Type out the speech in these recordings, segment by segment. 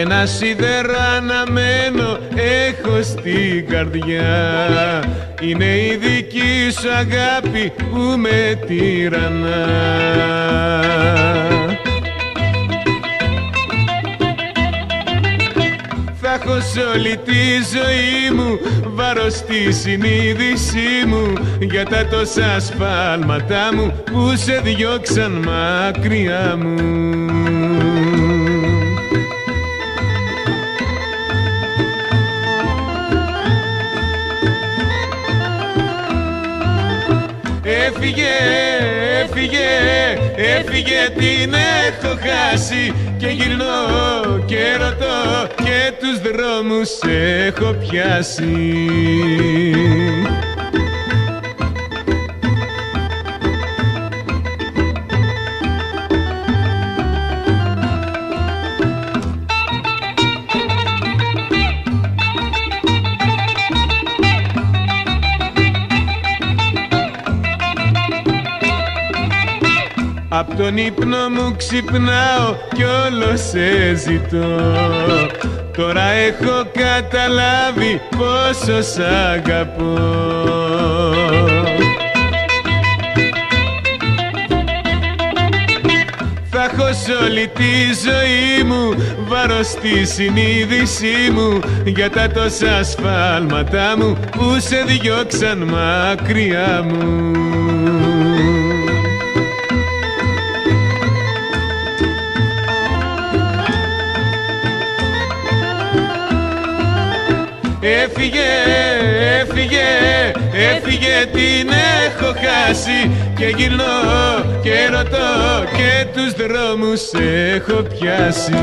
ένα σίδερο αναμένο έχω στην καρδιά. Είναι η δική σου αγάπη που με τυραννά. Θα έχω σ' όλη τη ζωή μου βάρος στη συνείδησή μου για τα τόσα σφάλματά μου που σε διώξαν μακριά μου. Έφυγε, έφυγε, έφυγε, την έχω χάσει και γυρνώ και ρωτώ και τους δρόμους έχω πιάσει. Απ' τον ύπνο μου ξυπνάω κι όλο σε ζητώ. Τώρα έχω καταλάβει πόσο σ' αγαπώ. Θα έχω σ' όλη τη ζωή μου βάρος στη συνείδησή μου για τα τόσα σφάλματά μου που σε διώξαν μακριά μου. Έφυγε, έφυγε, έφυγε, την έχω χάσει και γυρνώ και ρωτώ και τους δρόμους έχω πιάσει.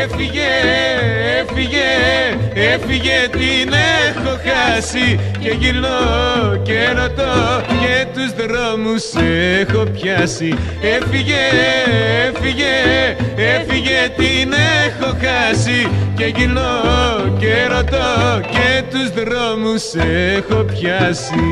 Έφυγε, έφυγε, έφυγε, την έχω χάσει και γυρνώ και ρωτώ και τους δρόμους έχω πιάσει. Έφυγε, έφυγε, έφυγε, την έχω χάσει και γυρνώ και ρωτώ και τους δρόμους έχω πιάσει.